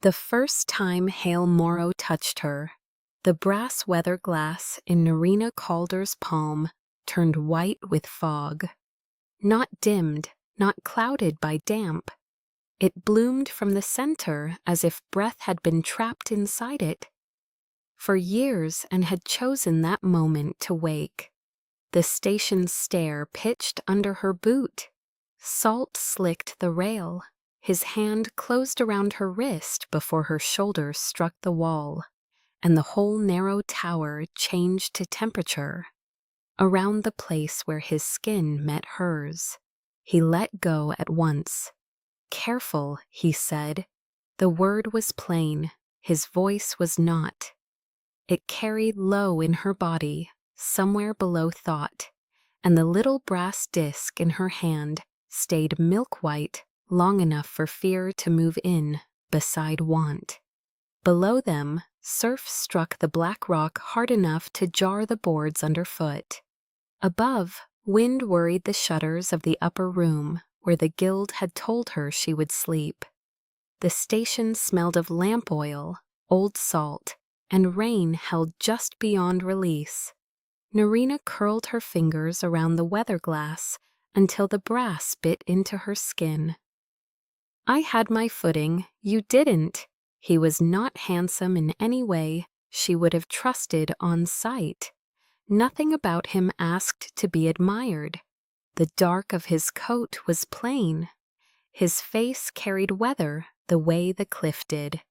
The first time Hale Morrow touched her, the brass weather glass in Nerina Calder's palm turned white with fog. Not dimmed, not clouded by damp. It bloomed from the center as if breath had been trapped inside it. For years, and had chosen that moment to wake. The station's stair pitched under her boot. Salt slicked the rail. His hand closed around her wrist before her shoulder struck the wall, and the whole narrow tower changed to temperature. Around the place where his skin met hers, he let go at once. "Careful," he said. The word was plain, his voice was not. It carried low in her body, somewhere below thought, and the little brass disc in her hand stayed milk-white long enough for fear to move in beside want. Below them, surf struck the black rock hard enough to jar the boards underfoot. Above, wind worried the shutters of the upper room where the guild had told her she would sleep. The station smelled of lamp oil, old salt, and rain held just beyond release. Nerina curled her fingers around the weather glass until the brass bit into her skin. "I had my footing, you didn't." He was not handsome in any way she would have trusted on sight. Nothing about him asked to be admired. The dark of his coat was plain. His face carried weather the way the cliff did,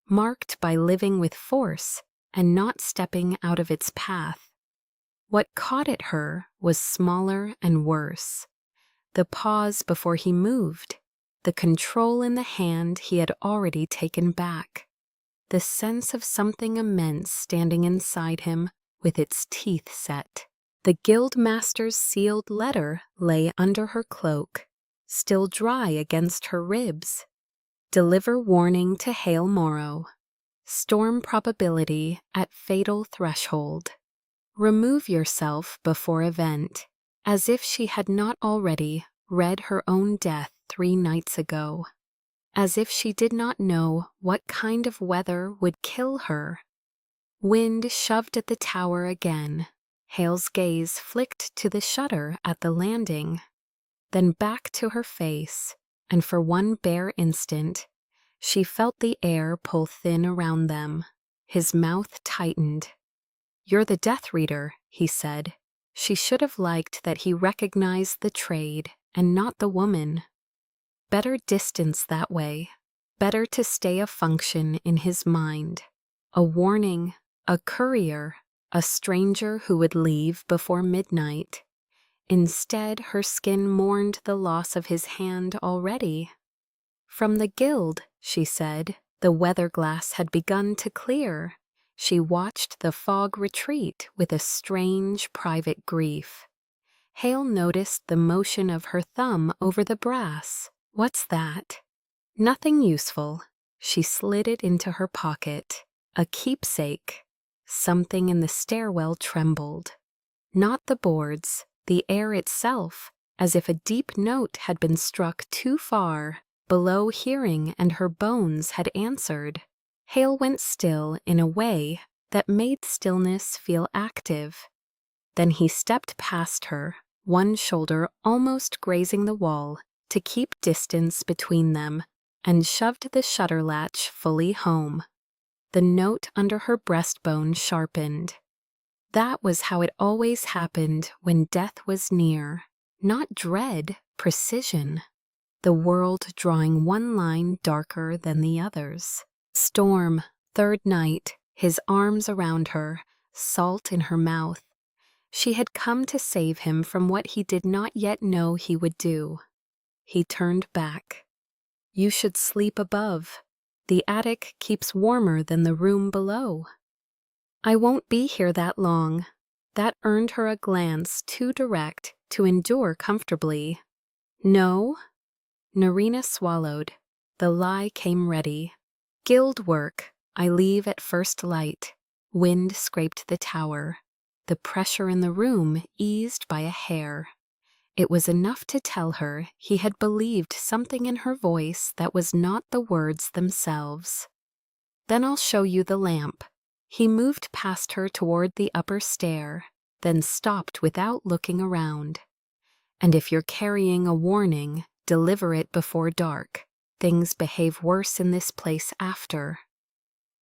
marked by living with force and not stepping out of its path. What caught at her was smaller and worse. The pause before he moved, the control in the hand he had already taken back, the sense of something immense standing inside him with its teeth set. The guildmaster's sealed letter lay under her cloak, still dry against her ribs. "Deliver warning to Hale Morrow. Storm probability at fatal threshold. Remove yourself before event," as if she had not already read her own death 3 nights ago. As if she did not know what kind of weather would kill her. Wind shoved at the tower again. Hale's gaze flicked to the shutter at the landing, then back to her face, and for one bare instant, she felt the air pull thin around them. His mouth tightened. "You're the Death Reader," he said. She should have liked that he recognized the trade and not the woman. Better distance that way. Better to stay a function in his mind. A warning, a courier, a stranger who would leave before midnight. Instead, her skin mourned the loss of his hand already. "From the guild," she said. The weather glass had begun to clear. She watched the fog retreat with a strange private grief. Hale noticed the motion of her thumb over the brass. "What's that?" "Nothing useful." She slid it into her pocket. A keepsake. Something in the stairwell trembled. Not the boards, the air itself, as if a deep note had been struck too far, below hearing, and her bones had answered. Hale went still in a way that made stillness feel active. Then he stepped past her, one shoulder almost grazing the wall to keep distance between them, and shoved the shutter latch fully home. The note under her breastbone sharpened. That was how it always happened when death was near. Not dread, precision. The world drawing one line darker than the others. Storm, 3rd night, his arms around her, salt in her mouth. She had come to save him from what he did not yet know he would do. He turned back. "You should sleep above. The attic keeps warmer than the room below." "I won't be here that long." That earned her a glance too direct to endure comfortably. "No?" Nerina swallowed. The lie came ready. "Guild work. I leave at first light." Wind scraped the tower. The pressure in the room eased by a hair. It was enough to tell her he had believed something in her voice that was not the words themselves. "Then I'll show you the lamp." He moved past her toward the upper stair, then stopped without looking around. "And if you're carrying a warning, deliver it before dark. Things behave worse in this place after."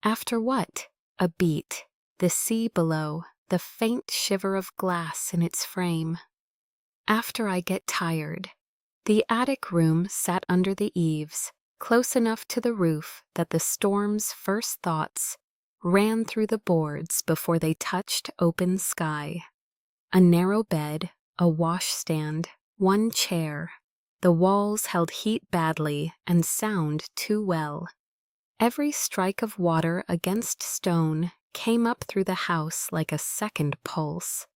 After what? A beat, the sea below, the faint shiver of glass in its frame. "After I get tired." The attic room sat under the eaves, close enough to the roof that the storm's first thoughts ran through the boards before they touched open sky. A narrow bed, a washstand, one chair. The walls held heat badly and sound too well. Every strike of water against stone came up through the house like a second pulse.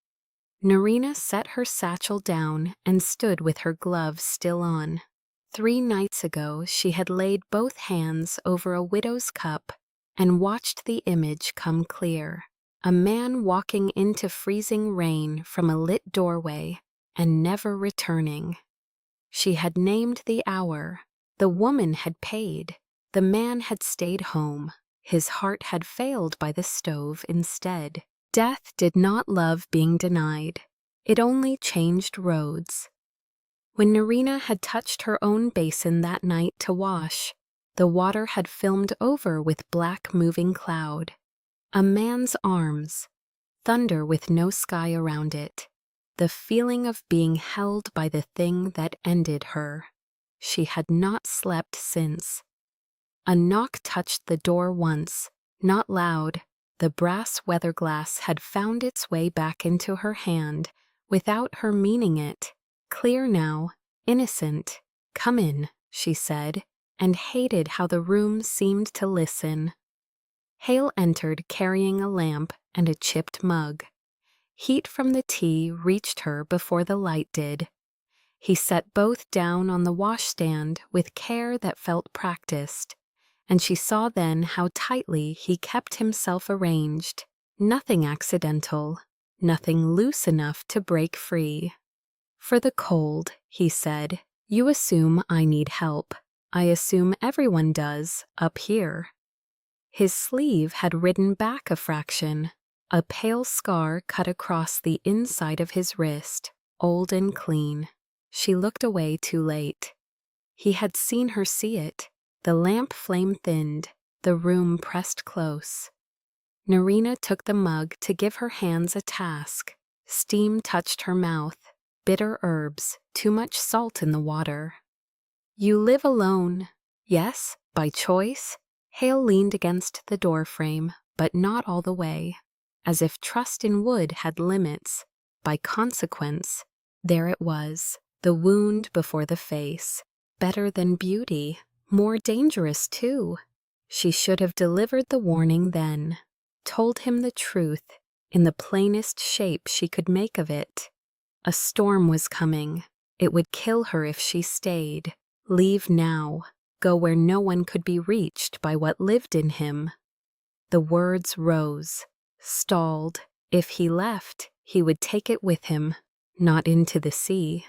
Nerina set her satchel down and stood with her gloves still on. 3 nights ago she had laid both hands over a widow's cup and watched the image come clear. A man walking into freezing rain from a lit doorway and never returning. She had named the hour. The woman had paid. The man had stayed home. His heart had failed by the stove instead. Death did not love being denied. It only changed roads. When Nerina had touched her own basin that night to wash, the water had filmed over with black moving cloud. A man's arms. Thunder with no sky around it. The feeling of being held by the thing that ended her. She had not slept since. A knock touched the door once, not loud. The brass weatherglass had found its way back into her hand without her meaning it. Clear now, innocent. "Come in," she said, and hated how the room seemed to listen. Hale entered carrying a lamp and a chipped mug. Heat from the tea reached her before the light did. He set both down on the washstand with care that felt practiced, and she saw then how tightly he kept himself arranged. Nothing accidental, nothing loose enough to break free. "For the cold," he said, "you assume I need help. I assume everyone does, up here." His sleeve had ridden back a fraction. A pale scar cut across the inside of his wrist, old and clean. She looked away too late. He had seen her see it. The lamp flame thinned, the room pressed close. Nerina took the mug to give her hands a task. Steam touched her mouth, bitter herbs, too much salt in the water. "You live alone." "Yes, by choice." Hale leaned against the doorframe, but not all the way. As if trust in wood had limits. By consequence, there it was, the wound before the face. Better than beauty, more dangerous too. She should have delivered the warning then, told him the truth in the plainest shape she could make of it. A storm was coming. It would kill her if she stayed. Leave now, go where no one could be reached by what lived in him. The words rose. Stalled. If he left, he would take it with him, not into the sea,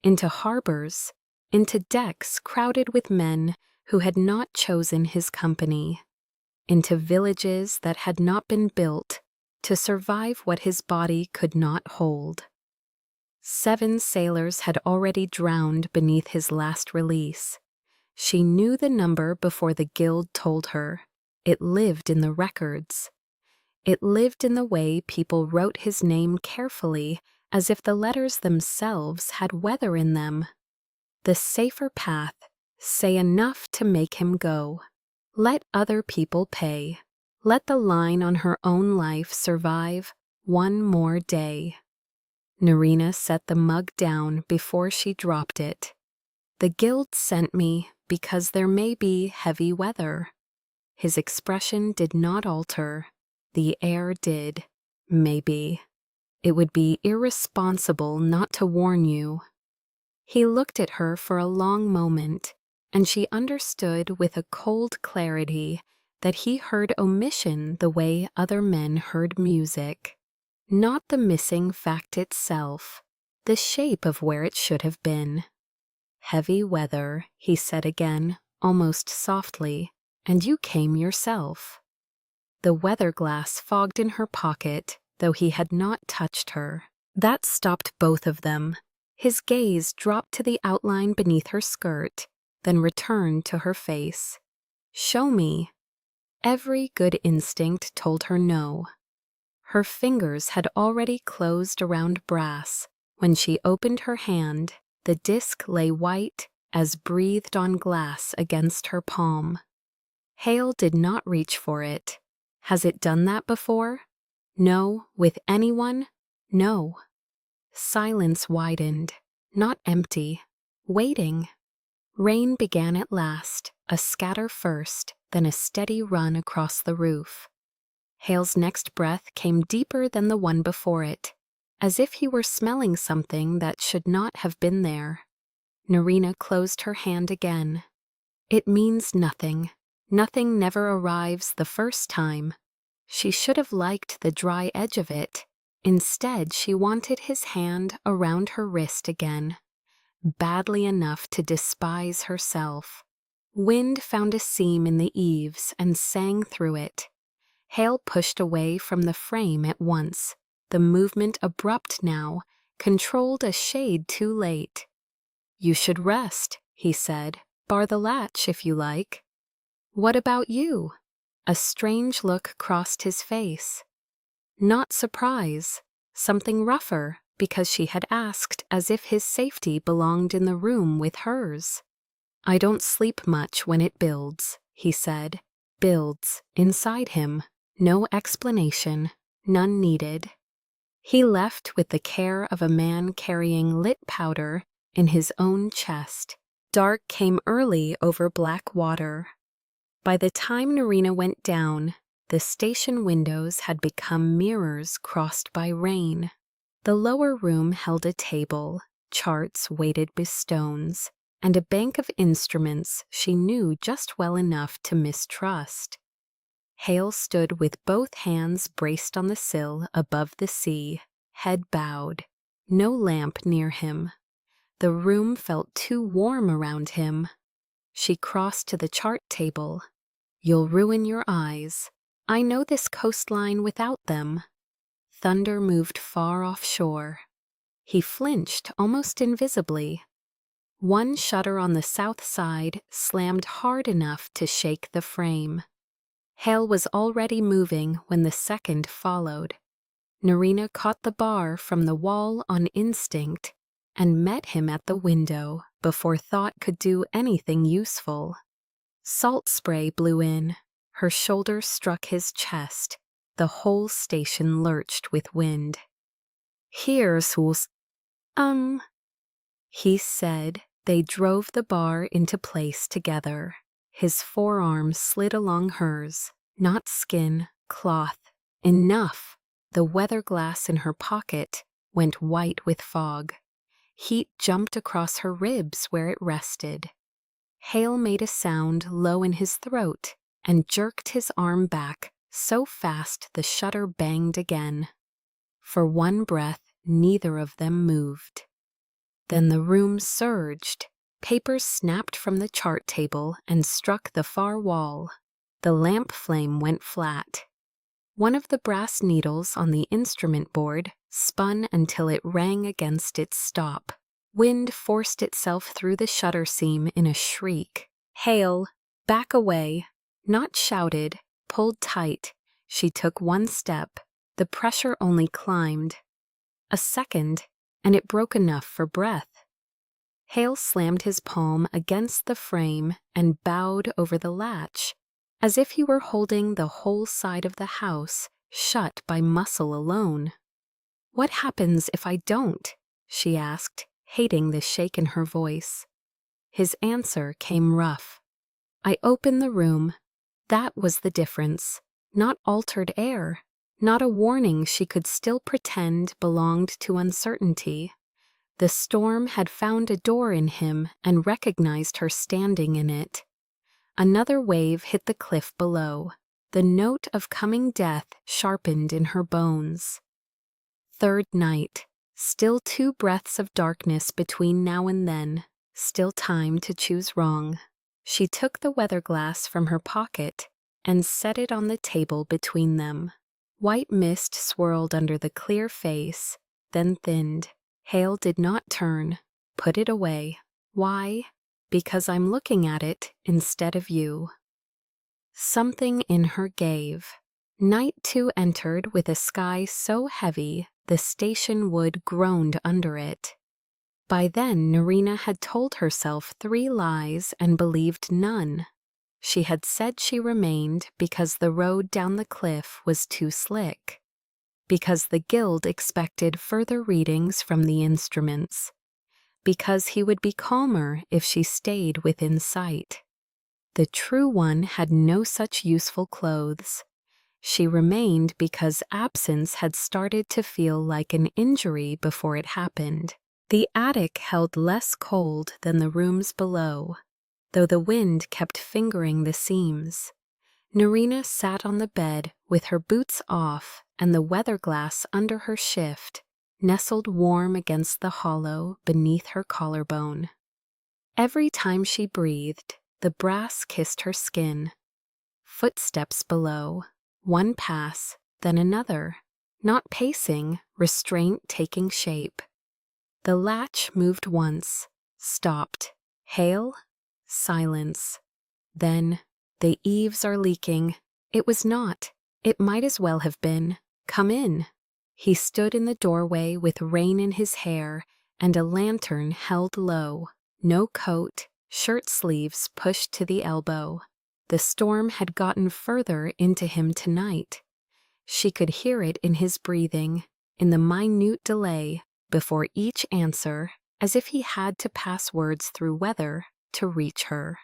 into harbors, into decks crowded with men who had not chosen his company, into villages that had not been built to survive what his body could not hold. 7 sailors had already drowned beneath his last release. She knew the number before the guild told her. It lived in the records. It lived in the way people wrote his name carefully, as if the letters themselves had weather in them. The safer path, say enough to make him go. Let other people pay. Let the line on her own life survive one more day. Nerina set the mug down before she dropped it. "The guild sent me because there may be heavy weather." His expression did not alter. The air did, maybe. "It would be irresponsible not to warn you." He looked at her for a long moment, and she understood with a cold clarity that he heard omission the way other men heard music. Not the missing fact itself. the shape of where it should have been. "Heavy weather," he said again, almost softly, "and you came yourself." The weather glass fogged in her pocket, though he had not touched her. That stopped both of them. His gaze dropped to the outline beneath her skirt, then returned to her face. "Show me." Every good instinct told her no. Her fingers had already closed around brass. When she opened her hand, the disc lay white as breathed on glass against her palm. Hale did not reach for it. Has it done that before? No, with anyone? No. Silence widened, not empty, waiting. Rain began at last, a scatter first, then a steady run across the roof. Hale's next breath came deeper than the one before it, as if he were smelling something that should not have been there. Nerina closed her hand again. "It means nothing. Nothing never arrives the first time." She should have liked the dry edge of it. Instead, she wanted his hand around her wrist again, badly enough to despise herself. Wind found a seam in the eaves and sang through it. Hale pushed away from the frame at once, the movement abrupt now, controlled a shade too late. "You should rest," he said. "Bar the latch if you like." "What about you?" A strange look crossed his face. Not surprise, something rougher, because she had asked as if his safety belonged in the room with hers. "I don't sleep much when it builds," he said. Builds, inside him. No explanation, none needed. He left with the care of a man carrying lit powder in his own chest. Dark came early over black water. By the time Nerina went down, the station windows had become mirrors crossed by rain. The lower room held a table, charts weighted with stones, and a bank of instruments she knew just well enough to mistrust. Hale stood with both hands braced on the sill above the sea, head bowed, no lamp near him. The room felt too warm around him. She crossed to the chart table. "You'll ruin your eyes. I know this coastline without them." Thunder moved far offshore. He flinched almost invisibly. One shutter on the south side slammed hard enough to shake the frame. Hale was already moving when the second followed. Nerina caught the bar from the wall on instinct and met him at the window before thought could do anything useful. Salt spray blew in. Her shoulder struck his chest. The whole station lurched with wind. "Here's who's, he said. They drove the bar into place together. His forearm slid along hers. Not skin, cloth. Enough! The weather glass in her pocket went white with fog. Heat jumped across her ribs where it rested. Hale made a sound low in his throat and jerked his arm back so fast the shutter banged again. For one breath, neither of them moved. Then the room surged. Papers snapped from the chart table and struck the far wall. The lamp flame went flat. One of the brass needles on the instrument board spun until it rang against its stop. Wind forced itself through the shutter seam in a shriek. "Hale, back away." Not shouted, pulled tight. She took one step. The pressure only climbed. A second, and it broke enough for breath. Hale slammed his palm against the frame and bowed over the latch, as if he were holding the whole side of the house shut by muscle alone. "What happens if I don't?" she asked, hating the shake in her voice. His answer came rough. "I open the room." That was the difference. Not altered air. Not a warning she could still pretend belonged to uncertainty. The storm had found a door in him and recognized her standing in it. Another wave hit the cliff below. The note of coming death sharpened in her bones. Third night. Still 2 breaths of darkness between now and then, still time to choose wrong. She took the weather glass from her pocket and set it on the table between them. White mist swirled under the clear face, then thinned. Hale did not turn, put it away. Why? Because I'm looking at it instead of you. Something in her gave. Night 2 entered with a sky so heavy the station wood groaned under it. By then Nerina had told herself 3 lies and believed none. She had said she remained because the road down the cliff was too slick, because the guild expected further readings from the instruments, because he would be calmer if she stayed within sight. The true one had no such useful clothes. She remained because absence had started to feel like an injury before it happened. The attic held less cold than the rooms below, though the wind kept fingering the seams. Nerina sat on the bed with her boots off and the weather glass under her shift, nestled warm against the hollow beneath her collarbone. Every time she breathed, the brass kissed her skin. Footsteps below. One pass, then another, not pacing, restraint taking shape. The latch moved once, stopped. Hale? Silence. Then, the eaves are leaking. It was not. It might as well have been. Come in. He stood in the doorway with rain in his hair and a lantern held low. No coat, shirt sleeves pushed to the elbow. The storm had gotten further into him tonight. She could hear it in his breathing, in the minute delay before each answer, as if he had to pass words through weather to reach her.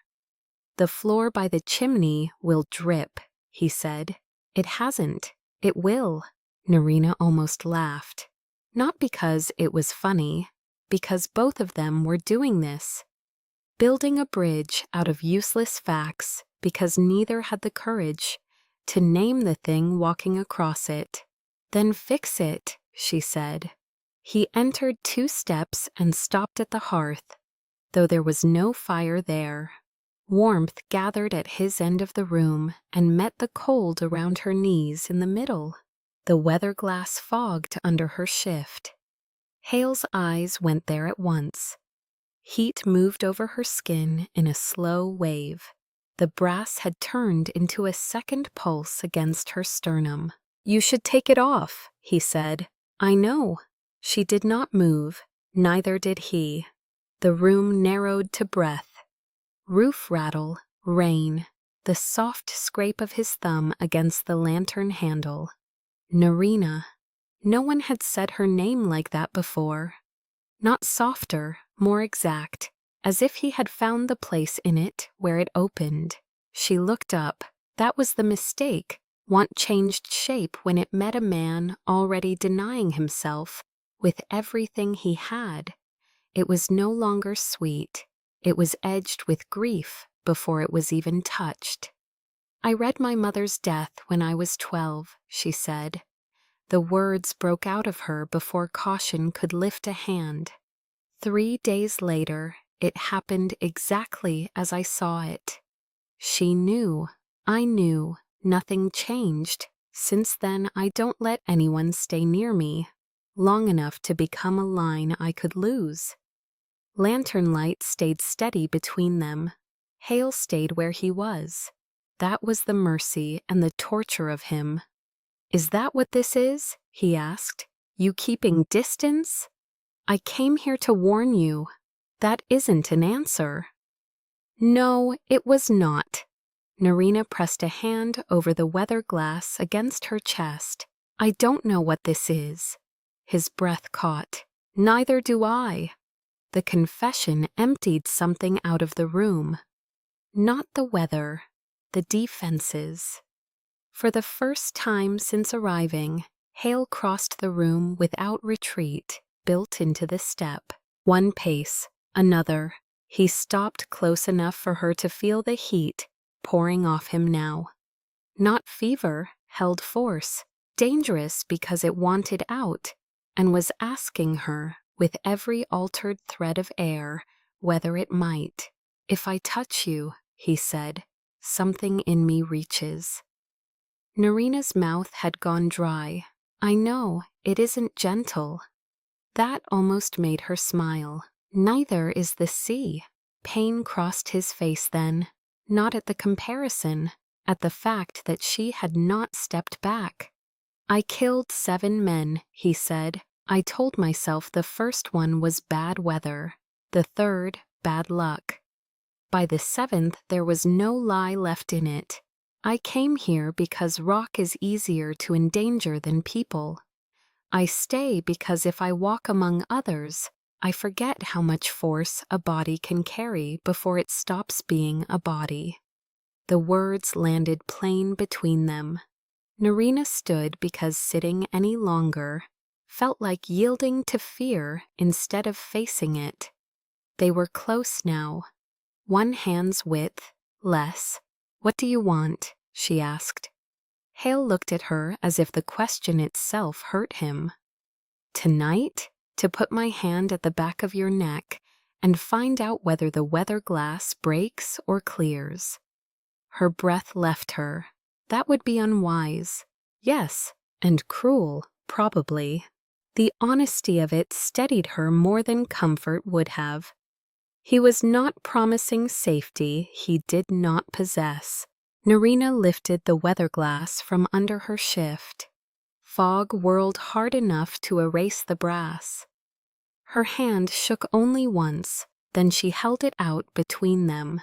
The floor by the chimney will drip, he said. It hasn't. It will. Nerina almost laughed. Not because it was funny, because both of them were doing this. Building a bridge out of useless facts because neither had the courage to name the thing walking across it. Then fix it, she said. He entered 2 steps and stopped at the hearth, though there was no fire there. Warmth gathered at his end of the room and met the cold around her knees in the middle. The weather glass fogged under her shift. Hale's eyes went there at once. Heat moved over her skin in a slow wave. The brass had turned into a second pulse against her sternum. You should take it off, he said. I know. She did not move, neither did he. The room narrowed to breath. Roof rattle, rain, the soft scrape of his thumb against the lantern handle. Nerina. No one had said her name like that before. Not softer, more exact, as if he had found the place in it where it opened. She looked up. That was the mistake. Want changed shape when it met a man already denying himself with everything he had. It was no longer sweet. It was edged with grief before it was even touched. I read my mother's death when I was 12, she said. The words broke out of her before caution could lift a hand. 3 days later, it happened exactly as I saw it. She knew. I knew. Nothing changed. Since then, I don't let anyone stay near me long enough to become a line I could lose. Lantern light stayed steady between them. Hale stayed where he was. That was the mercy and the torture of him. Is that what this is? He asked. You keeping distance? I came here to warn you. That isn't an answer. No, it was not. Nerina pressed a hand over the weather glass against her chest. I don't know what this is. His breath caught. Neither do I. The confession emptied something out of the room. Not the weather, the defenses. For the first time since arriving, Hale crossed the room without retreat, built into the step. 1 pace, another. He stopped close enough for her to feel the heat pouring off him now. Not fever, held force. Dangerous because it wanted out. and was asking her, with every altered thread of air, whether it might. "If I touch you," he said, "something in me reaches." Nerina's mouth had gone dry. "I know, it isn't gentle." That almost made her smile. "Neither is the sea." Pain crossed his face then, not at the comparison, at the fact that she had not stepped back. "I killed 7 men," he said. "I told myself the first one was bad weather, the third bad luck. By the 7th there was no lie left in it. I came here because rock is easier to endanger than people. I stay because if I walk among others, I forget how much force a body can carry before it stops being a body." The words landed plain between them. Nerina stood because sitting any longer felt like yielding to fear instead of facing it. They were close now, one hand's width, less. "What do you want?" she asked. Hale looked at her as if the question itself hurt him. "Tonight, to put my hand at the back of your neck and find out whether the weather glass breaks or clears." Her breath left her. That would be unwise. Yes, and cruel, probably. The honesty of it steadied her more than comfort would have. He was not promising safety he did not possess. Nerina lifted the weather glass from under her shift. Fog whirled hard enough to erase the brass. Her hand shook only once, then she held it out between them.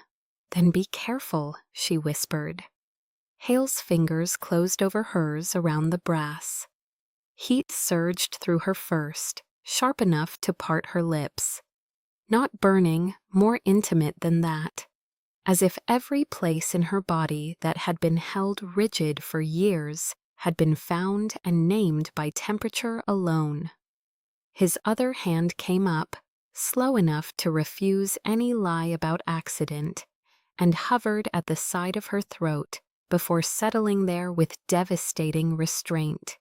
"Then be careful," she whispered. Hale's fingers closed over hers around the brass. Heat surged through her first, sharp enough to part her lips. Not burning, more intimate than that. As if every place in her body that had been held rigid for years had been found and named by temperature alone. His other hand came up, slow enough to refuse any lie about accident, and hovered at the side of her throat before settling there with devastating restraint.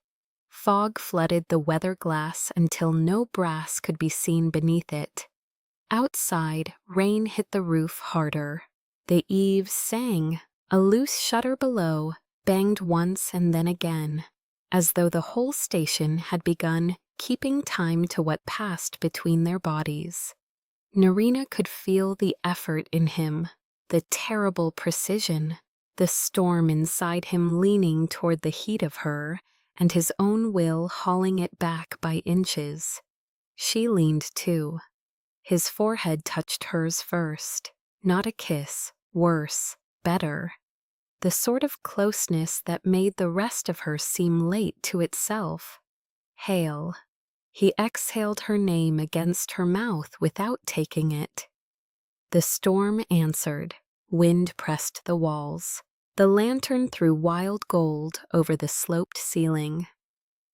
Fog flooded the weather glass until no brass could be seen beneath it. Outside, rain hit the roof harder. The eaves sang. A loose shutter below banged once and then again, as though the whole station had begun keeping time to what passed between their bodies. Nerina could feel the effort in him, the terrible precision, the storm inside him leaning toward the heat of her, and his own will hauling it back by inches. She leaned too. His forehead touched hers first. Not a kiss, worse, better. The sort of closeness that made the rest of her seem late to itself. Hale. He exhaled her name against her mouth without taking it. The storm answered. Wind pressed the walls. The lantern threw wild gold over the sloped ceiling.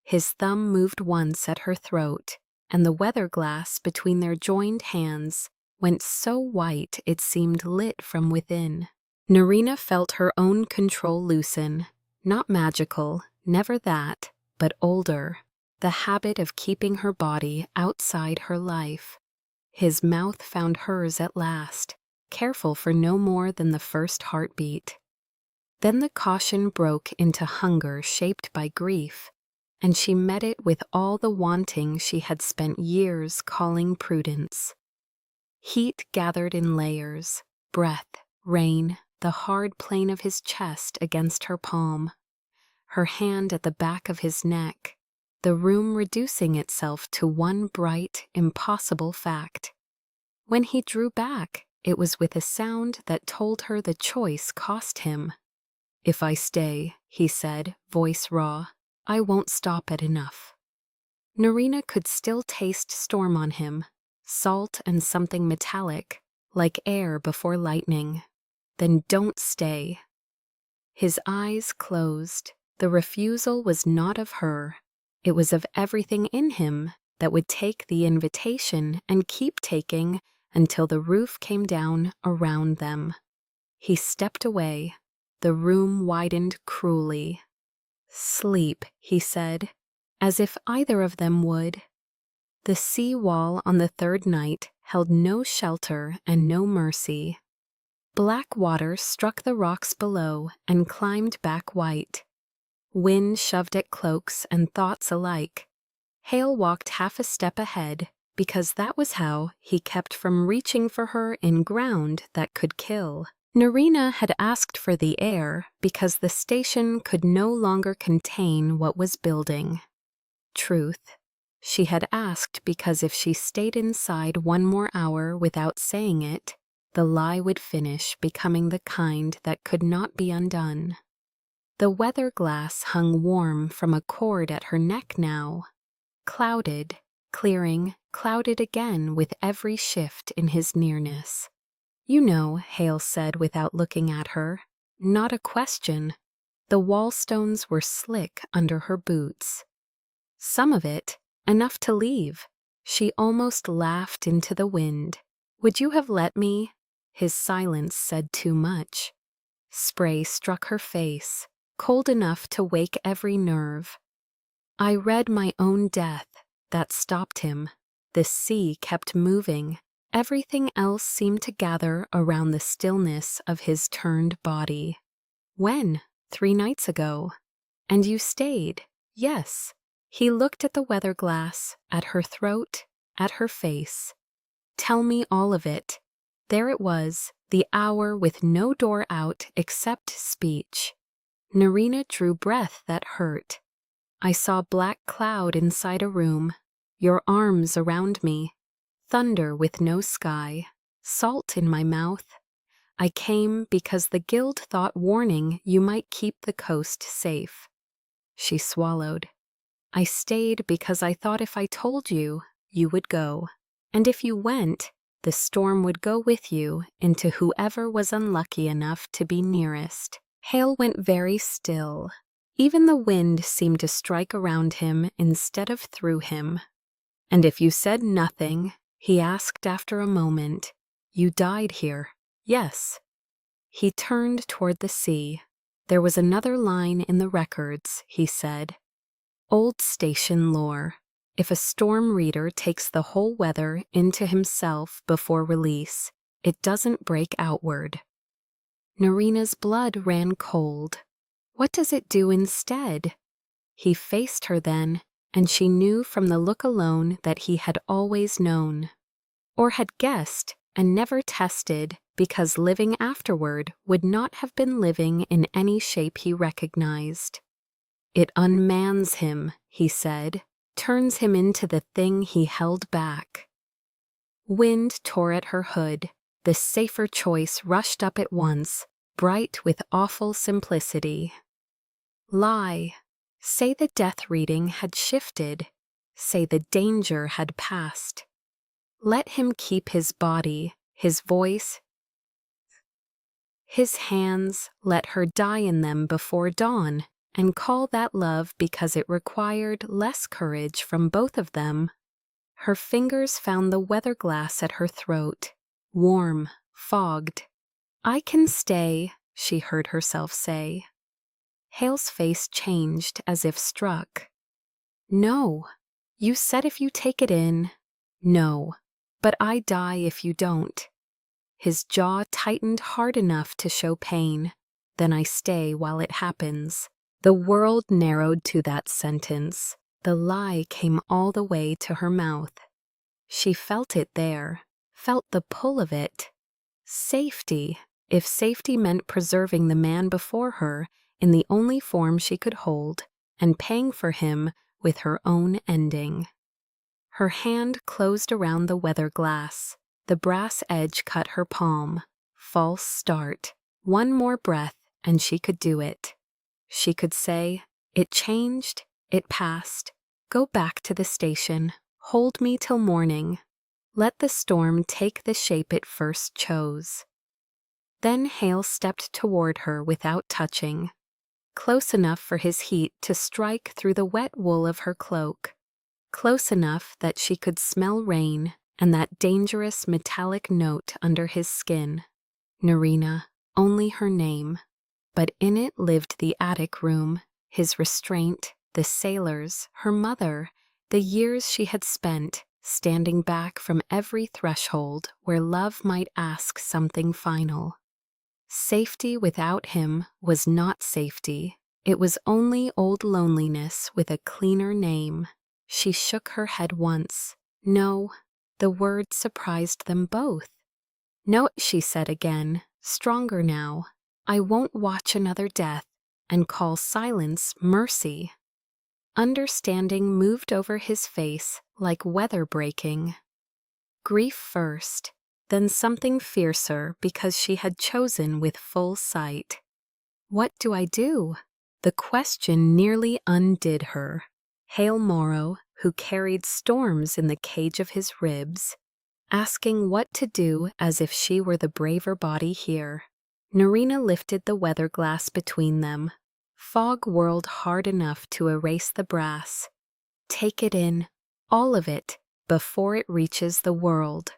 His thumb moved once at her throat, and the weather glass between their joined hands went so white it seemed lit from within. Nerina felt her own control loosen. Not magical, never that, but older. The habit of keeping her body outside her life. His mouth found hers at last, careful for no more than the first heartbeat. Then the caution broke into hunger shaped by grief, and she met it with all the wanting she had spent years calling prudence. Heat gathered in layers, breath, rain, the hard plane of his chest against her palm, her hand at the back of his neck, the room reducing itself to one bright, impossible fact. When he drew back, it was with a sound that told her the choice cost him. "If I stay," he said, voice raw, "I won't stop at enough." Nerina could still taste storm on him, salt and something metallic, like air before lightning. "Then don't stay." His eyes closed. The refusal was not of her. It was of everything in him that would take the invitation and keep taking until the roof came down around them. He stepped away. The room widened cruelly. "Sleep," he said. as if either of them would. The sea wall on the third night held no shelter and no mercy. Black water struck the rocks below and climbed back white. Wind shoved at cloaks and thoughts alike. Hale walked half a step ahead, because that was how he kept from reaching for her in ground that could kill. Nerina had asked for the air because the station could no longer contain what was building. Truth. She had asked because if she stayed inside one more hour without saying it, the lie would finish becoming the kind that could not be undone. The weather glass hung warm from a cord at her neck now. Clouded, clearing, clouded again with every shift in his nearness. "You know," Hale said without looking at her. Not a question. The wallstones were slick under her boots. Some of it, enough to leave. She almost laughed into the wind. "Would you have let me?" His silence said too much. Spray struck her face, cold enough to wake every nerve. I read my own death. That stopped him. The sea kept moving. Everything else seemed to gather around the stillness of his turned body. "When?" "3 nights ago." "And you stayed?" "Yes." He looked at the weather glass, at her throat, at her face. "Tell me all of it." There it was, the hour with no door out except speech. Nerina drew breath that hurt. "I saw black cloud inside a room, your arms around me, thunder with no sky, salt in my mouth. I came because the guild thought warning you might keep the coast safe." She swallowed. "I stayed because I thought if I told you, you would go. And if you went, the storm would go with you into whoever was unlucky enough to be nearest." Hale went very still. Even the wind seemed to strike around him instead of through him. "And if you said nothing," he asked after a moment, "you died here?" "Yes." He turned toward the sea. There was another line in the records, he said. Old station lore. If a storm reader takes the whole weather into himself before release, it doesn't break outward. Nerina's blood ran cold. What does it do instead? He faced her then, and she knew from the look alone that he had always known. Or had guessed and never tested, because living afterward would not have been living in any shape he recognized. "It unmans him," he said, "turns him into the thing he held back." Wind tore at her hood. The safer choice rushed up at once, bright with awful simplicity. Lie. Say the death reading had shifted. Say the danger had passed. Let him keep his body, his voice, his hands, let her die in them before dawn, and call that love because it required less courage from both of them. Her fingers found the weather glass at her throat, warm, fogged. "I can stay," she heard herself say. Hale's face changed as if struck. "No. You said if you take it in." "No. But I die if you don't." His jaw tightened hard enough to show pain. "Then I stay while it happens." The world narrowed to that sentence. The lie came all the way to her mouth. She felt it there, felt the pull of it. Safety, if safety meant preserving the man before her in the only form she could hold, and paying for him with her own ending. Her hand closed around the weather glass. The brass edge cut her palm. False start. One more breath, and she could do it. She could say, "It changed, it passed. Go back to the station. Hold me till morning. Let the storm take the shape it first chose." Then Hale stepped toward her without touching, close enough for his heat to strike through the wet wool of her cloak, close enough that she could smell rain and that dangerous metallic note under his skin. Nerina, only her name. But in it lived the attic room, his restraint, the sailors, her mother, the years she had spent standing back from every threshold where love might ask something final. Safety without him was not safety. It was only old loneliness with a cleaner name. She shook her head once. No, the word surprised them both. No, she said again, stronger now. I won't watch another death and call silence mercy. Understanding moved over his face like weather breaking. Grief first, then something fiercer because she had chosen with full sight. What do I do? The question nearly undid her. Hale Morrow, who carried storms in the cage of his ribs, asking what to do as if she were the braver body here. Nerina lifted the weather glass between them. Fog whirled hard enough to erase the brass. Take it in, all of it, before it reaches the world.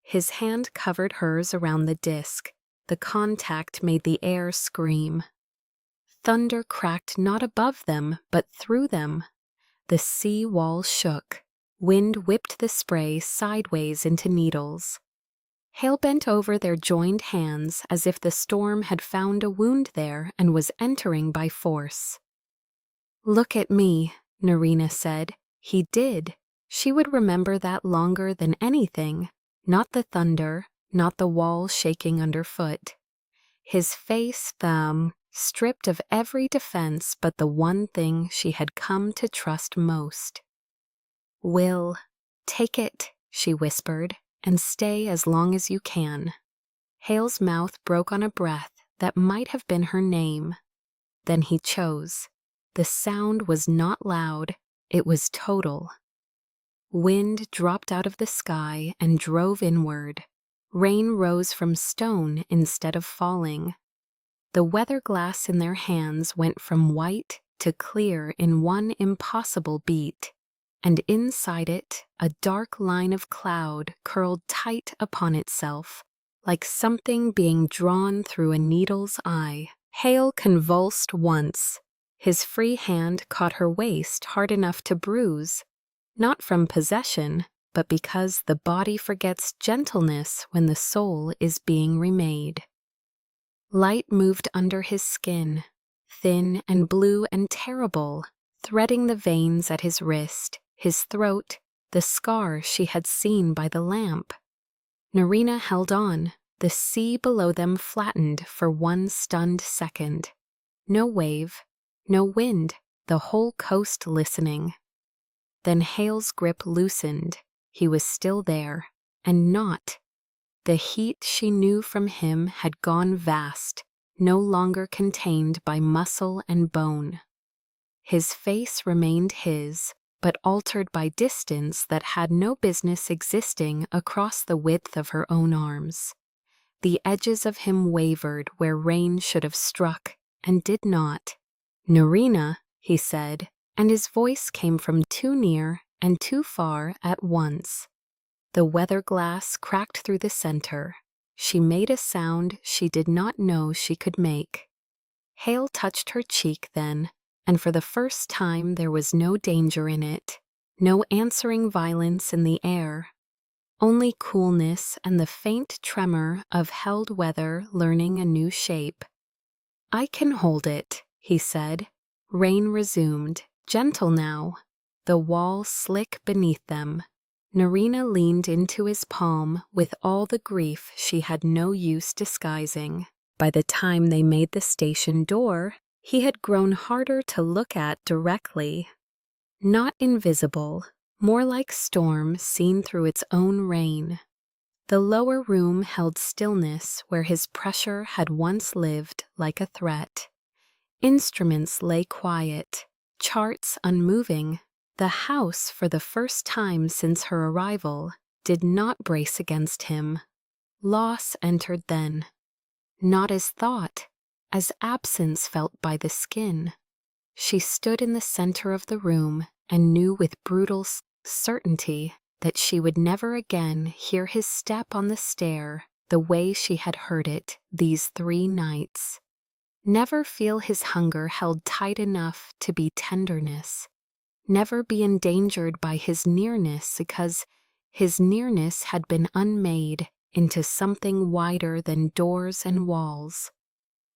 His hand covered hers around the disk. The contact made the air scream. Thunder cracked not above them, but through them. The sea wall shook. Wind whipped the spray sideways into needles. Hale bent over their joined hands as if the storm had found a wound there and was entering by force. Look at me, Nerina said. He did. She would remember that longer than anything. Not the thunder, not the wall shaking underfoot. His face, stripped of every defense but the one thing she had come to trust most. Will, take it, she whispered, and stay as long as you can. Hale's mouth broke on a breath that might have been her name. Then he chose. The sound was not loud, it was total. Wind dropped out of the sky and drove inward. Rain rose from stone instead of falling. The weather glass in their hands went from white to clear in one impossible beat, and inside it a dark line of cloud curled tight upon itself, like something being drawn through a needle's eye. Hale convulsed once. His free hand caught her waist hard enough to bruise, not from possession, but because the body forgets gentleness when the soul is being remade. Light moved under his skin, thin and blue and terrible, threading the veins at his wrist, his throat, the scar she had seen by the lamp. Nerina held on. The sea below them flattened for one stunned second. No wave, no wind, the whole coast listening. Then Hale's grip loosened. He was still there, and not. The heat she knew from him had gone vast, no longer contained by muscle and bone. His face remained his, but altered by distance that had no business existing across the width of her own arms. The edges of him wavered where rain should have struck, and did not. Nerina, he said, and his voice came from too near and too far at once. The weather glass cracked through the center. She made a sound she did not know she could make. Hale touched her cheek then, and for the first time there was no danger in it, no answering violence in the air. Only coolness and the faint tremor of held weather learning a new shape. I can hold it, he said. Rain resumed, gentle now, the wall slick beneath them. Nerina leaned into his palm with all the grief she had no use disguising. By the time they made the station door, he had grown harder to look at directly. Not invisible, more like storm seen through its own rain. The lower room held stillness where his pressure had once lived like a threat. Instruments lay quiet, charts unmoving. The house, for the first time since her arrival, did not brace against him. Loss entered then. Not as thought, as absence felt by the skin. She stood in the center of the room and knew with brutal certainty that she would never again hear his step on the stair the way she had heard it these 3 nights. Never feel his hunger held tight enough to be tenderness. Never be endangered by his nearness because his nearness had been unmade into something wider than doors and walls.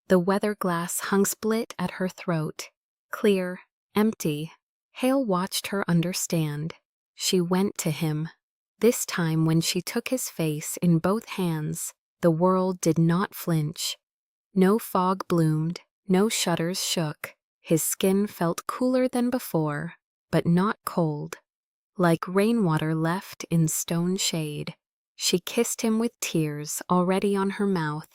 The weather glass hung split at her throat, clear, empty. Hale watched her understand. She went to him. This time when she took his face in both hands, the world did not flinch. No fog bloomed, no shutters shook. His skin felt cooler than before, but not cold. Like rainwater left in stone shade. She kissed him with tears already on her mouth,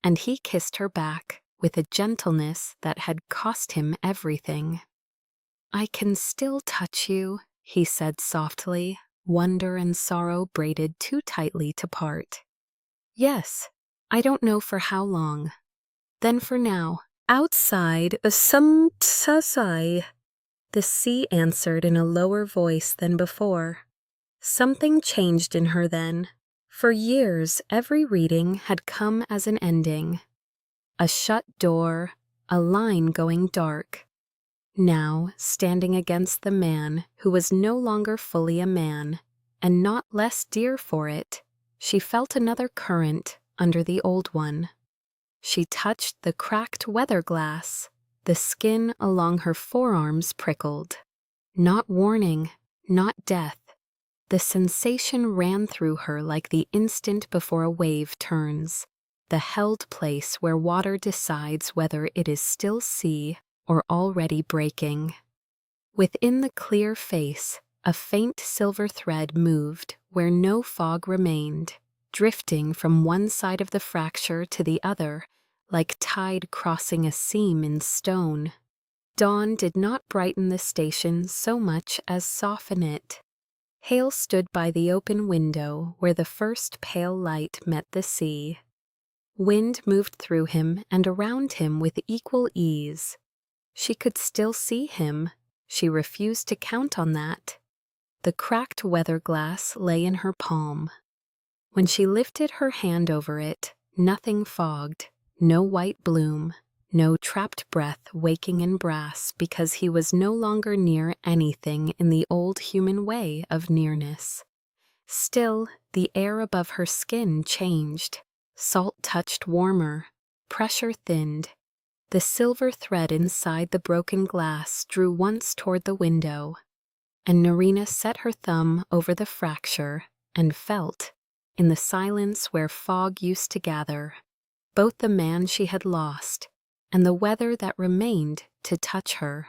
and he kissed her back with a gentleness that had cost him everything. "I can still touch you," he said softly, wonder and sorrow braided too tightly to part. "Yes, I don't know for how long. Then for now." "Outside, the sea answered in a lower voice than before. Something changed in her then. For years, every reading had come as an ending. A shut door, a line going dark. Now, standing against the man who was no longer fully a man, and not less dear for it, she felt another current under the old one. She touched the cracked weather glass. The skin along her forearms prickled. Not warning, not death. The sensation ran through her like the instant before a wave turns, the held place where water decides whether it is still sea or already breaking. Within the clear face, a faint silver thread moved where no fog remained, drifting from one side of the fracture to the other, like tide crossing a seam in stone. Dawn did not brighten the station so much as soften it. Hale stood by the open window where the first pale light met the sea. Wind moved through him and around him with equal ease. She could still see him. She refused to count on that. The cracked weather glass lay in her palm. When she lifted her hand over it, nothing fogged, no white bloom, no trapped breath waking in brass because he was no longer near anything in the old human way of nearness. Still, the air above her skin changed. Salt touched warmer, pressure thinned. The silver thread inside the broken glass drew once toward the window, and Nerina set her thumb over the fracture and felt, in the silence where fog used to gather, both the man she had lost and the weather that remained to touch her.